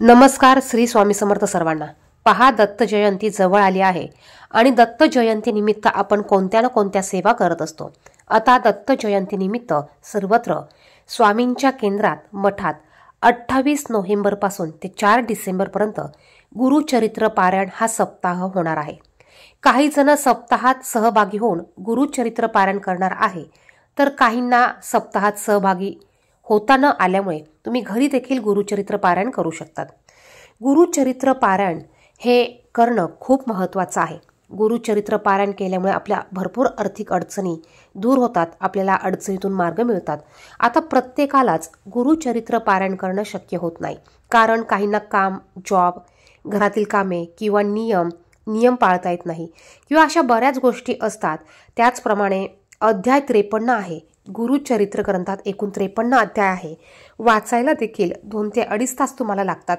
नमस्कार. श्री स्वामी समर्थ सर्वांना. पहा, दत्त जयंती जवळ आली आहे आणि दत्त जयंती निमित्त आपण कोणत्या ना कोणत्या सेवा करत असतो. आता दत्त जयंती निमित्त सर्वत्र स्वामींच्या केंद्रात मठात 28 नोव्हेंबर पासून ते 4 डिसेंबर पर्यंत गुरुचरित्र पारायण हा सप्ताह होणार आहे. काही जण सप्ताहात सहभागी होऊन गुरुचरित्र पारायण करणार आहे, तर काहींना सप्ताहात सहभागी होता न आल्यामुळे तुम्ही घरी देखील गुरुचरित्र पारायण करू शकतात. गुरुचरित्र पारायण हे करणं खूप महत्त्वाचं आहे. गुरुचरित्र पारायण केल्यामुळे आपल्या भरपूर आर्थिक अडचणी दूर होतात, आपल्याला अडचणीतून मार्ग मिळतात. आता प्रत्येकालाच गुरुचरित्र पारायण करणं शक्य होत नाही, कारण काहींना काम, जॉब, घरातील कामे किंवा नियम पाळता येत नाही किंवा अशा बऱ्याच गोष्टी असतात. त्याचप्रमाणे अध्याय 53 आहे. गुरुचरित्र ग्रंथात एकूण 53 अध्याय आहे. वाचायला देखील 2 ते 2.5 तास तुम्हाला लागतात.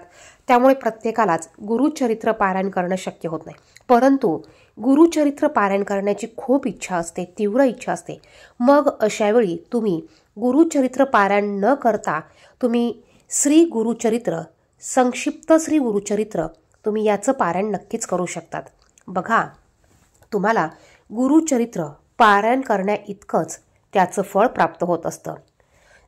त्यामुळे प्रत्येकालाच गुरुचरित्र पारायण करणं शक्य होत नाही. परंतु गुरुचरित्र पारायण करण्याची खूप इच्छा असते, तीव्र इच्छा असते. मग अशावेळी तुम्ही गुरुचरित्र पारायण न करता तुम्ही श्री गुरुचरित्र, संक्षिप्त श्री गुरुचरित्र, तुम्ही याचं पारायण नक्कीच करू शकतात. बघा, तुम्हाला गुरुचरित्र पारायण करण्या इतकंच त्याचं फळ प्राप्त होत असतं.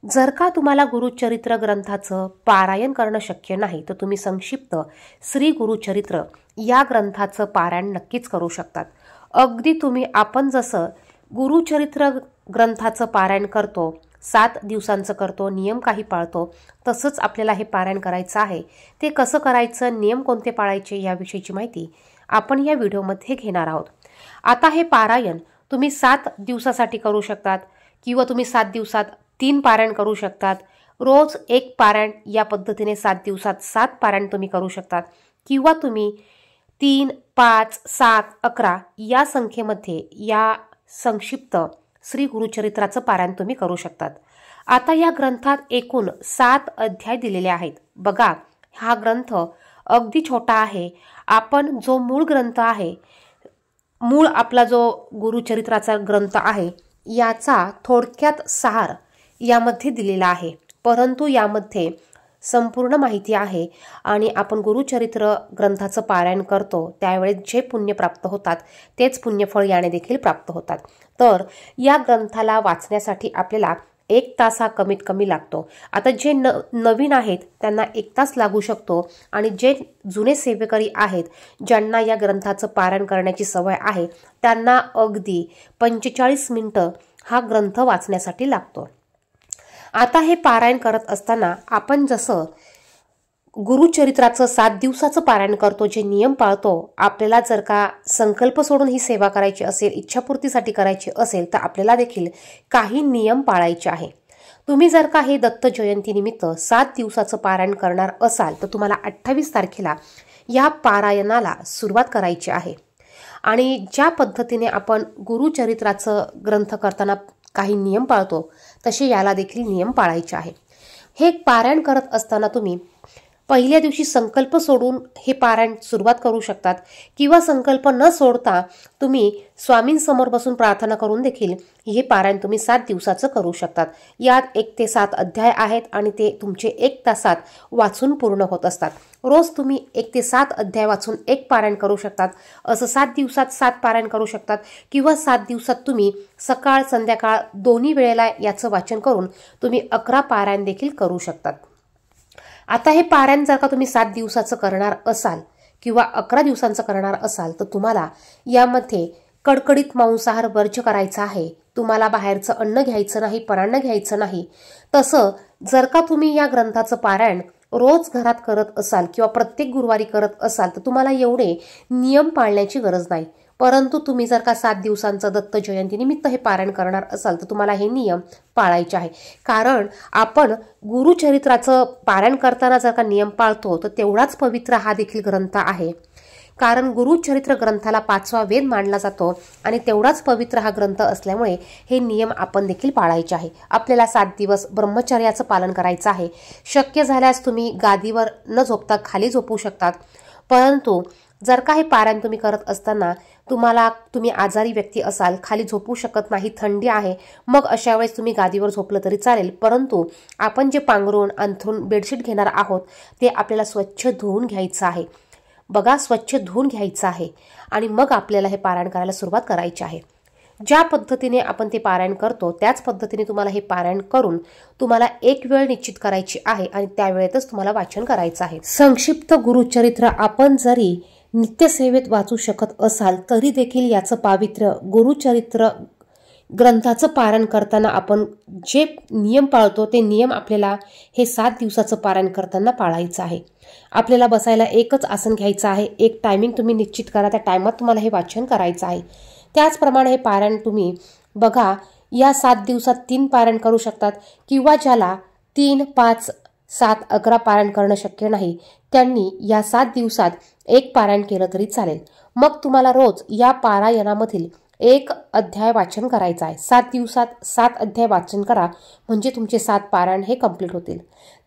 जर का तुम्हाला गुरुचरित्र ग्रंथाचं पारायण करणं शक्य नाही, तर तुम्ही संक्षिप्त श्री गुरुचरित्र या ग्रंथाचं पारायण नक्कीच करू शकतात. अगदी आपण जसं गुरुचरित्र ग्रंथाचं पारायण करतो, 7 दिवसांचं करतो, नियम काही पाळतो, तसंच आपल्याला हे पारायण करायचं आहे. ते कसं करायचं, नियम कोणते पाळायचे याविषयीची माहिती आपण या व्हिडिओमध्ये घेणार आहोत. आता हे पारायण तुम्ही 7 दिवसासाठी करू शकतात किंवा तुम्ही 7 दिवसात 3 पारायण करू शकतात. रोज 1 पारायण या पद्धतीने 7 दिवसात 7 पारायण तुम्ही करू शकतात किंवा तुम्ही 3, 5, 7, 11 या संख्येमध्ये या संक्षिप्त श्री गुरुचरित्राचं पारायण तुम्ही करू शकतात. आता या ग्रंथात एकूण 7 अध्याय दिलेले आहेत. बघा, हा ग्रंथ अगदी छोटा आहे. आपण जो मूळ ग्रंथ आहे, मूळ आपला जो गुरुचरित्राचा ग्रंथ आहे, याचा थोडक्यात सार यामध्ये दिलेला आहे. परंतु यामध्ये संपूर्ण माहिती आहे आणि आपण गुरुचरित्र ग्रंथाचं पारायण करतो त्यावेळेस जे पुण्य प्राप्त होतात तेच पुण्यफळ याने देखील प्राप्त होतात. तर या ग्रंथाला वाचण्यासाठी आपल्याला 1 तास हा कमीत कमी लागतो. आता जे नवीन आहेत त्यांना 1 तास लागू शकतो आणि जे जुने सेवेकरी आहेत, ज्यांना या ग्रंथाचं पारायण करण्याची सवय आहे, त्यांना अगदी 45 मिनिटं हा ग्रंथ वाचण्यासाठी लागतो. आता हे पारायण करत असताना आपण जसं गुरुचरित्राचं 7 दिवसाचं पारायण करतो, जे नियम पाळतो, आपल्याला जर का संकल्प सोडून ही सेवा करायची असेल, इच्छापूर्तीसाठी करायची असेल, तर आपल्याला देखील काही नियम पाळायचे आहे. तुम्ही जर का हे दत्त जयंतीनिमित्त 7 दिवसाचं पारायण करणार असाल, तर तुम्हाला 28 तारखेला या पारायणाला सुरुवात करायची आहे. आणि ज्या पद्धतीने आपण गुरुचरित्राचं ग्रंथ करताना काही नियम पाळतो, तसे याला देखील नियम पाळायचे आहे. हे पारायण करत असताना तुम्ही पहिल्या दिवशी संकल्प सोडून हे पारायण सुरुवात करू शकतात किंवा संकल्प न सोडता तुम्ही स्वामींसमोर बसून प्रार्थना करून देखील हे पारायण तुम्ही 7 दिवसाचं करू शकतात. यात 1 ते 7 अध्याय आहेत आणि ते तुमचे 1 तासात वाचून पूर्ण होत असतात. रोज तुम्ही 1 ते 7 अध्याय वाचून 1 पारायण करू शकतात. असं 7 दिवसात 7 पारायण करू शकतात किंवा 7 दिवसात तुम्ही सकाळ संध्याकाळ दोन्ही वेळेला याचं वाचन करून तुम्ही 11 पारायण देखील करू शकतात. आता हे पारायण जर का तुम्ही 7 दिवसाचं करणार असाल किंवा 11 दिवसांचं करणार असाल, तर तुम्हाला यामध्ये कडकडीत मांसाहार वर्ज्य करायचा आहे. तुम्हाला बाहेरचं अन्न घ्यायचं नाही, परान्न घ्यायचं नाही. तसं जर का तुम्ही या ग्रंथाचं पारायण रोज घरात करत असाल किंवा प्रत्येक गुरुवारी करत असाल, तर तुम्हाला एवढे नियम पाळण्याची गरज नाही. परंतु तुम्ही जर का 7 दिवसांचं दत्त जयंतीनिमित्त हे पारायण करणार असाल, तर तुम्हाला हे नियम पाळायचे आहे. कारण आपण गुरुचरित्राचं पारायण करताना जर का नियम पाळतो, तर तेवढाच पवित्र हा देखील ग्रंथ आहे. कारण गुरुचरित्र ग्रंथाला 5वा वेद मानला जातो आणि तेवढाच पवित्र हा ग्रंथ असल्यामुळे हे नियम आपण देखील पाळायचे आहे. आपल्याला 7 दिवस ब्रह्मचर्याचं पालन करायचं आहे. शक्य झाल्यास तुम्ही गादीवर न झोपता खाली झोपू शकतात. परंतु जर का हे पारायण तुम्ही करत असताना तुम्ही आजारी व्यक्ती असाल, खाली झोपू शकत नाही, थंडी आहे, मग अशा वेळेस तुम्ही गादीवर झोपलं तरी चालेल, परंतु आपण जे पांघरून अंथरून बेडशीट घेणार आहोत ते आपल्याला स्वच्छ धुवून घ्यायचं आहे. बघा, स्वच्छ धुवून घ्यायचं आहे आणि मग आपल्याला हे पारायण करायला सुरुवात करायची आहे. ज्या पद्धतीने आपण ते पारायण करतो त्याच पद्धतीने तुम्हाला हे पारायण करून तुम्हाला एक वेळ निश्चित करायची आहे आणि त्या वेळेतच तुम्हाला वाचन करायचं आहे. संक्षिप्त गुरुचरित्र आपण जरी नित्यसेवेत वाचू शकत असाल तरी देखील याचं पावित्र्य, गुरुचरित्र ग्रंथाचं पारायण करताना आपण जे नियम पाळतो ते नियम आपल्याला हे 7 दिवसाचं पारायण करताना पाळायचं आहे. आपल्याला बसायला एकच आसन घ्यायचं आहे, एक टायमिंग तुम्ही निश्चित करा, त्या टायमात तुम्हाला हे वाचन करायचं आहे. त्याचप्रमाणे हे पारायण तुम्ही बघा या 7 दिवसात 3 पारायण करू शकतात किंवा ज्याला 3, 5, 7, 11 पारायण करणं शक्य नाही त्यांनी या 7 दिवसात एक पारायण केलं तरी चालेल. मग तुम्हाला रोज या पारायणामधील एक अध्याय वाचन करायचा आहे. 7 दिवसात 7 अध्याय वाचन करा म्हणजे तुमचे 7 पारायण हे कंप्लीट होतील.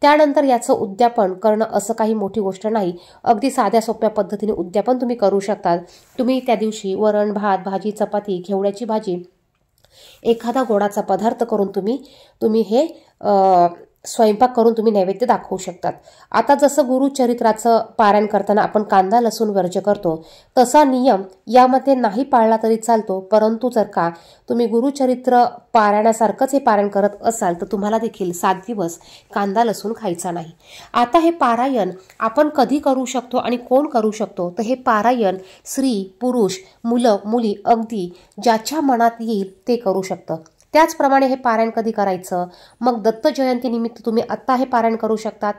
त्यानंतर याचं उद्यापन करणं असं काही मोठी गोष्ट नाही, अगदी साध्या सोप्या पद्धतीने उद्यापन तुम्ही करू शकतात. तुम्ही त्या दिवशी वरण, भात, भाजी, चपाती, घेवड्याची भाजी, एखादा गोडाचा पदार्थ करून तुम्ही हे स्वयंपाक करून तुम्ही नैवेद्य दाखवू शकतात. आता जसं गुरुचरित्राचं पारायण करताना आपण कांदा लसूण वर्ज्य करतो तसा नियम यामध्ये नाही पाळला तरी चालतो, परंतु जर का तुम्ही गुरुचरित्र पारायणासारखंच हे पारायण करत असाल तर तुम्हाला देखील 7 दिवस कांदा लसूण खायचा नाही. आता हे पारायण आपण कधी करू शकतो आणि कोण करू शकतो, तर हे पारायण स्त्री, पुरुष, मुलं, मुली अगदी ज्याच्या मनात येईल ते करू शकतं. त्याचप्रमाणे हे पारायण कधी करायचं, मग दत्त जयंतीनिमित्त तुम्ही आत्ता हे पारायण करू शकतात.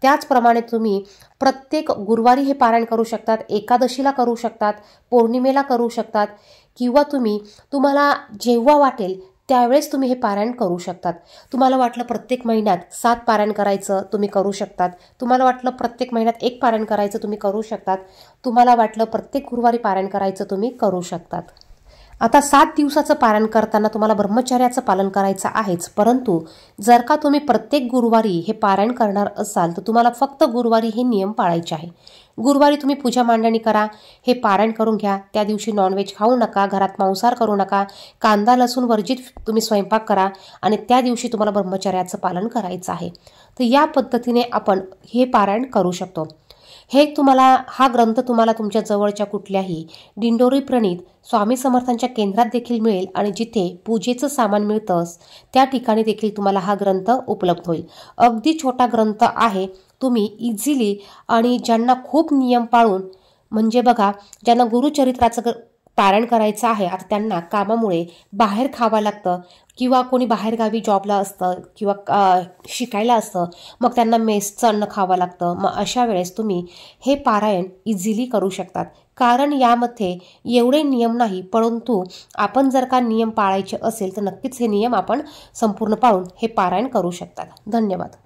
त्याचप्रमाणे तुम्ही प्रत्येक गुरुवारी हे पारायण करू शकतात, एकादशीला करू शकतात, पौर्णिमेला करू शकतात किंवा तुम्हाला जेव्हा वाटेल त्यावेळेस तुम्ही हे पारायण करू शकतात. तुम्हाला वाटलं प्रत्येक महिन्यात 7 पारायण करायचं तुम्ही करू शकतात. तुम्हाला वाटलं प्रत्येक महिन्यात 1 पारायण करायचं तुम्ही करू शकतात. तुम्हाला वाटलं प्रत्येक गुरुवारी पारायण करायचं तुम्ही करू शकतात. आता 7 दिवसाचं पारायण करताना तुम्हाला ब्रह्मचर्याचं पालन करायचं आहेच, परंतु जर का तुम्ही प्रत्येक गुरुवारी हे पारायण करणार असाल तर तुम्हाला फक्त गुरुवारी हे नियम पाळायचे आहे. गुरुवारी तुम्ही पूजा मांडणी करा, हे पारायण करून घ्या. त्या दिवशी नॉनव्हेज खाऊ नका, घरात मांसाहार करू नका, कांदा लसूण वर्जित तुम्ही स्वयंपाक करा आणि त्या दिवशी तुम्हाला ब्रह्मचर्याचं पालन करायचं आहे. तर या पद्धतीने आपण हे पारायण करू शकतो. हा ग्रंथ तुम्हाला तुमच्या जवळच्या कुठल्याही दिंडोरी प्रणीत स्वामी समर्थांच्या केंद्रात देखील मिळेल आणि जिथे पूजेचं सामान मिळतं त्या ठिकाणी देखील तुम्हाला हा ग्रंथ उपलब्ध होईल. अगदी छोटा ग्रंथ आहे, तुम्ही इझिली आणि ज्यांना खूप नियम पाळून म्हणजे बघा ज्यांना गुरुचरित्राचं पारायण करायचं आहे, आता त्यांना कामामुळे बाहेर खावं लागतं किंवा कोणी बाहेरगावी जॉबला असतं किंवा शिकायला असतं, मग त्यांना मेसचं अन्न खावं लागतं. मग अशा वेळेस तुम्ही हे पारायण इझिली करू शकतात, कारण यामध्ये एवढे नियम नाही, परंतु आपण जर का नियम पाळायचे असेल तर नक्कीच हे नियम आपण संपूर्ण पाळून हे पारायण करू शकतात. धन्यवाद.